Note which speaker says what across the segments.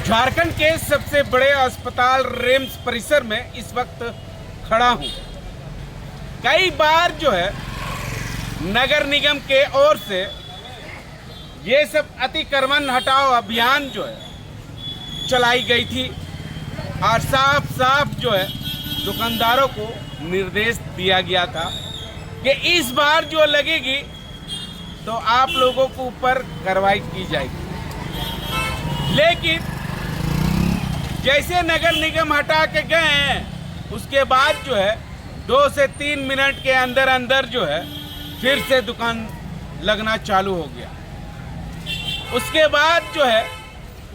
Speaker 1: झारखंड के सबसे बड़े अस्पताल रिम्स परिसर में इस वक्त खड़ा हूं। कई बार जो है नगर निगम के ओर से ये सब अतिक्रमण हटाओ अभियान जो है चलाई गई थी और साफ साफ जो है दुकानदारों को निर्देश दिया गया था कि इस बार जो लगेगी तो आप लोगों को ऊपर कार्रवाई की जाएगी। लेकिन जैसे नगर निगम हटा के गए हैं उसके बाद जो है 2 से 3 मिनट के अंदर अंदर जो है फिर से दुकान लगना चालू हो गया। उसके बाद जो है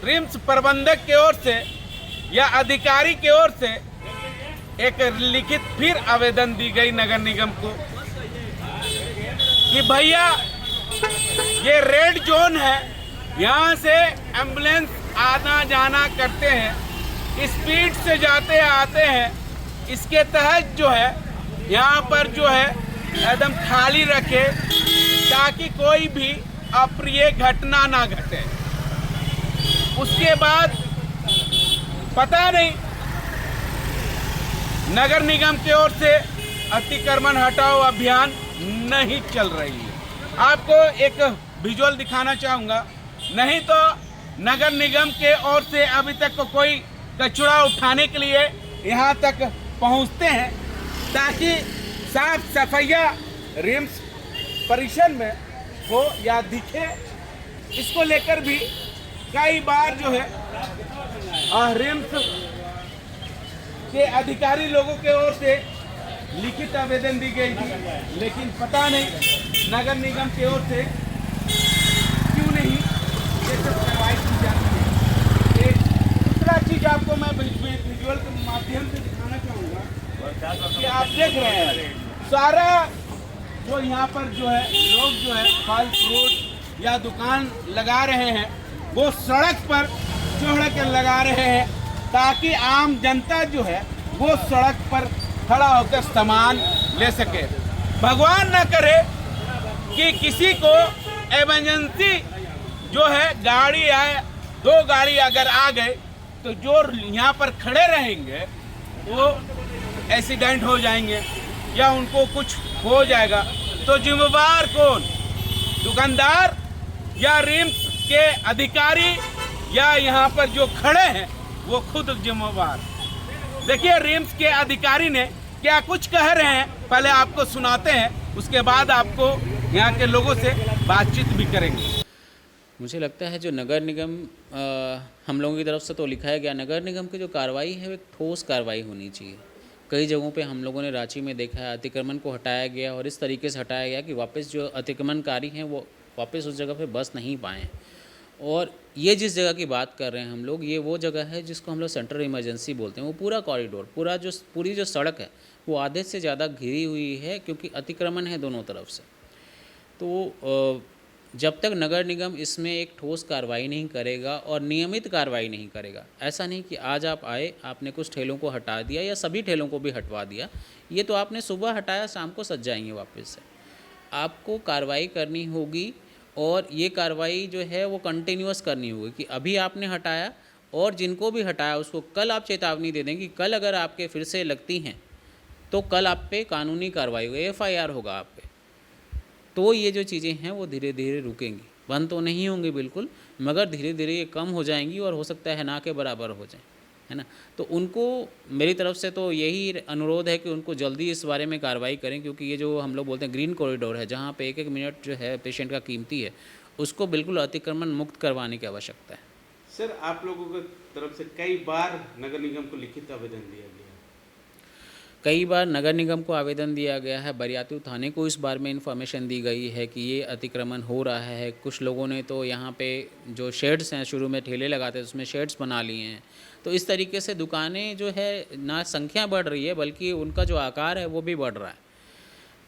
Speaker 1: रिम्स प्रबंधक की ओर से या अधिकारी की ओर से एक लिखित फिर आवेदन दी गई नगर निगम को कि भैया ये रेड जोन है, यहाँ से एम्बुलेंस आना जाना करते हैं, स्पीड से जाते आते हैं, इसके तहत जो है यहाँ पर जो है एकदम खाली रखे ताकि कोई भी अप्रिय घटना ना घटे। उसके बाद पता नहीं नगर निगम की ओर से अतिक्रमण हटाओ अभियान नहीं चल रही है। आपको एक विजुअल दिखाना चाहूँगा। नहीं तो नगर निगम के ओर से अभी तक कोई कचरा उठाने के लिए यहाँ तक पहुँचते हैं ताकि साफ सफाइया रिम्स परिसर में हो या दिखे। इसको लेकर भी कई बार जो है रिम्स के अधिकारी लोगों के ओर से लिखित आवेदन दी गई थी, लेकिन पता नहीं नगर निगम की ओर से क्यों नहीं ये सब कार्रवाई की जाती है। एक दूसरा चीज आपको मैं विजुअल के माध्यम से दिखाना चाहूँगा कि आप देख रहे हैं सारा जो यहाँ पर जो है लोग जो है फल फ्रूट या दुकान लगा रहे हैं वो सड़क पर चढ़ के लगा रहे हैं ताकि आम जनता जो है वो सड़क पर खड़ा होकर सामान ले सके। भगवान न करे कि किसी को इमरजेंसी जो है गाड़ी आए, 2 गाड़ी अगर आ गए तो जो यहाँ पर खड़े रहेंगे वो एक्सीडेंट हो जाएंगे या उनको कुछ हो जाएगा। तो जिम्मेवार कौन? दुकानदार या रिम्स के अधिकारी या यहाँ पर जो खड़े हैं वो खुद जिम्मेवार। देखिए रिम्स के अधिकारी ने क्या कुछ कह रहे हैं, पहले आपको सुनाते हैं, उसके बाद आपको यहाँ के लोगों से बातचीत भी करेंगे।
Speaker 2: मुझे लगता है जो नगर निगम हम लोगों की तरफ से तो लिखा गया, नगर निगम की जो कार्रवाई है वो एक ठोस कार्रवाई होनी चाहिए। कई जगहों पे हम लोगों ने रांची में देखा है अतिक्रमण को हटाया गया और इस तरीके से हटाया गया कि वापस जो अतिक्रमणकारी हैं वो वापस उस जगह पे बस नहीं पाएँ। और ये जिस जगह की बात कर रहे हैं हम लोग, ये वो जगह है जिसको हम लोग सेंट्रल इमरजेंसी बोलते हैं। वो पूरा कॉरिडोर, पूरी जो सड़क है वो आधे से ज़्यादा घिरी हुई है क्योंकि अतिक्रमण है दोनों तरफ से। तो जब तक नगर निगम इसमें एक ठोस कार्रवाई नहीं करेगा और नियमित कार्रवाई नहीं करेगा, ऐसा नहीं कि आज आप आए, आपने कुछ ठेलों को हटा दिया या सभी ठेलों को भी हटवा दिया, ये तो आपने सुबह हटाया शाम को सज जाएंगे वापस से। आपको कार्रवाई करनी होगी और ये कार्रवाई जो है वो कंटिन्यूअस करनी होगी कि अभी आपने हटाया और जिनको भी हटाया उसको कल आप चेतावनी दे दें कि कल अगर आपके फिर से लगती हैं तो कल आप पे कानूनी कार्रवाई होगी, FIR होगा आप पे। तो ये जो चीज़ें हैं वो धीरे धीरे रुकेंगी, बंद तो नहीं होंगी बिल्कुल, मगर धीरे धीरे ये कम हो जाएंगी और हो सकता है ना के बराबर हो जाए, है ना। तो उनको मेरी तरफ से तो यही अनुरोध है कि उनको जल्दी इस बारे में कार्रवाई करें, क्योंकि ये जो हम लोग बोलते हैं ग्रीन कॉरिडोर है जहाँ पे 1-1 मिनट जो है पेशेंट का कीमती है, उसको बिल्कुल अतिक्रमण मुक्त करवाने की आवश्यकता है।
Speaker 1: सर, आप लोगों की तरफ से कई बार नगर निगम को लिखित आवेदन दिया गया है?
Speaker 2: कई बार नगर निगम को आवेदन दिया गया है, बरियातू थाने को इस बारे में इन्फॉर्मेशन दी गई है कि ये अतिक्रमण हो रहा है। कुछ लोगों ने तो यहाँ पे जो शेड्स हैं, शुरू में ठेले लगाते थे उसमें शेड्स बना लिए हैं। तो इस तरीके से दुकानें जो है ना संख्या बढ़ रही है बल्कि उनका जो आकार है वो भी बढ़ रहा है।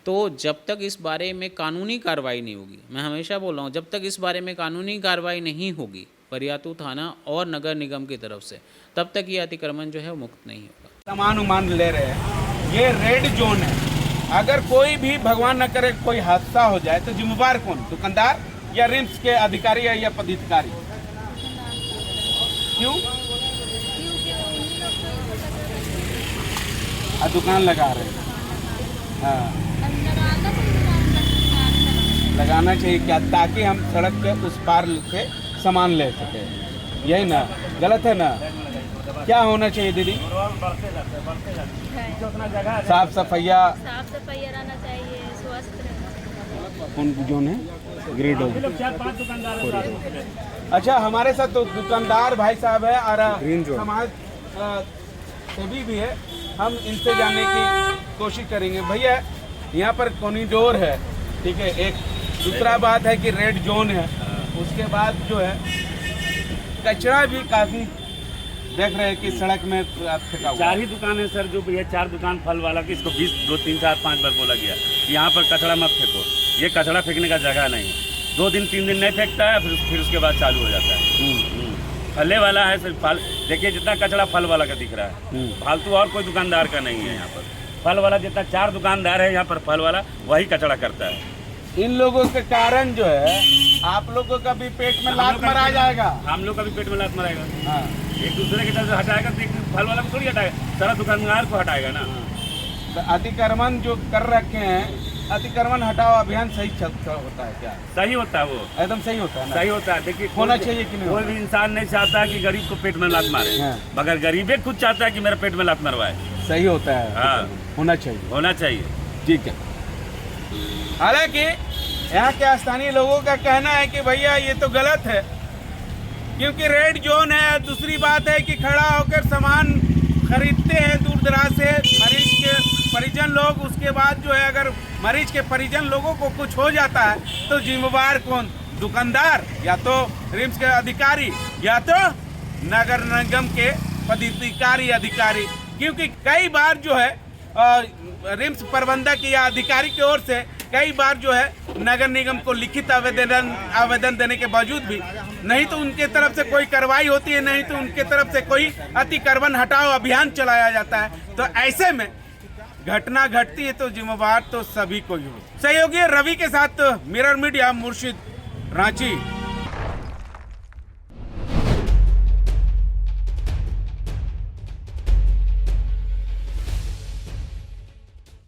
Speaker 2: तो जब तक इस बारे में कानूनी कार्रवाई नहीं होगी, मैं हमेशा बोल रहा हूँ, जब तक इस बारे में कानूनी कार्रवाई नहीं होगी बरियातू थाना और नगर निगम की तरफ से, तब तक ये अतिक्रमण जो है वो मुक्त नहीं होगा।
Speaker 1: सामान उमान ले रहे हैं, ये रेड जोन है। अगर कोई भी भगवान न करे कोई हादसा हो जाए तो जिम्मेवार कौन? दुकानदार या रिम्स के अधिकारी या पदाधिकारी? क्यों?
Speaker 3: क्योंकि उन्हीं लोग तो
Speaker 1: दुकान लगा रहे हैं। हाँ,
Speaker 3: अंदर आना चाहिए दुकान का।
Speaker 1: लगाना चाहिए क्या, ताकि हम सड़क के उस पार से सामान ले सके। यही ना, गलत है ना? क्या होना चाहिए दीदी? साफ सफाइया,
Speaker 3: साफ सफाई रहना चाहिए, स्वस्थ रहना चाहिए।
Speaker 1: कौन जोन है? ग्रेड हो।
Speaker 4: 4-5 दुकानदार
Speaker 1: अच्छा, हमारे साथ तो दुकानदार भाई साहब है और
Speaker 5: ग्रीन जोन।
Speaker 1: समाज सेवी भी है। हम इनसे जानने की कोशिश करेंगे। भैया, यहाँ पर कॉरिडोर है, ठीक है, एक दूसरा बात है कि रेड जोन है, उसके बाद जो है कचरा भी काफ़ी देख रहे हैं कि सड़क में फेंका हुआ
Speaker 4: 4 ही दुकान है सर, जो भैया 4 दुकान फल वाला की, इसको 20, 2, 3, 4, 5 बार बोला गया कि यहाँ पर कचरा मत फेंको, ये कचरा फेंकने का जगह नहीं है। 2 दिन 3 दिन नहीं फेंकता है, फिर उसके बाद चालू हो जाता है। फले वाला है सर, फल देखिए जितना कचरा फल वाला का दिख रहा है, फालतू और कोई दुकानदार का नहीं है यहाँ पर। फल वाला जितना 4 दुकानदार है यहाँ पर, फल वाला वही कचरा करता है।
Speaker 1: इन लोगों के कारण जो है आप लोगों का भी पेट में लात मरा जाएगा।
Speaker 4: हम लोग का भी पेट में लात मराएगा।
Speaker 1: हाँ,
Speaker 4: एक दूसरे की तरफ से हटाएगा तो एक फल वाला को थोड़ी हटाएगा, सारा दुकानदार को हटाएगा ना।
Speaker 1: तो अतिक्रमण जो कर रखे हैं, अतिक्रमण हटाओ अभियान सही होता है क्या?
Speaker 4: सही होता है वो,
Speaker 1: एकदम सही होता है ना?
Speaker 4: सही होता है। देखिए
Speaker 1: होना चाहिए कि नहीं
Speaker 4: कोई भी इंसान नहीं चाहता कि गरीब को पेट में लात मारे,
Speaker 1: हाँ।
Speaker 4: मगर गरीबे खुद चाहता है कि मेरा पेट में लात मरवाए।
Speaker 1: सही होता है।
Speaker 4: हाँ।
Speaker 1: होना चाहिए।
Speaker 4: होना चाहिए।
Speaker 1: ठीक है। हालांकि यहाँ के स्थानीय लोगों का कहना है कि भैया ये तो गलत है, क्योंकि रेड जोन है। दूसरी बात है कि खड़ा होकर सामान खरीदते हैं दूर दराज से मरीज के परिजन लोग। उसके बाद जो है अगर मरीज के परिजन लोगों को कुछ हो जाता है तो जिम्मेवार कौन? दुकानदार, या तो रिम्स के अधिकारी, या तो नगर निगम के पदाधिकारी अधिकारी। क्योंकि कई बार जो है रिम्स प्रबंधक या अधिकारी की ओर से कई बार जो है नगर निगम को लिखित आवेदन देने के बावजूद भी नहीं तो उनके तरफ से कोई कार्रवाई होती है, नहीं तो उनके तरफ से कोई अतिक्रमण हटाओ अभियान चलाया जाता है। तो ऐसे में घटना घटती है तो जिम्मेवार तो सभी को ही हो। सहयोगी रवि के साथ मिरर मीडिया, मुर्शिद, रांची।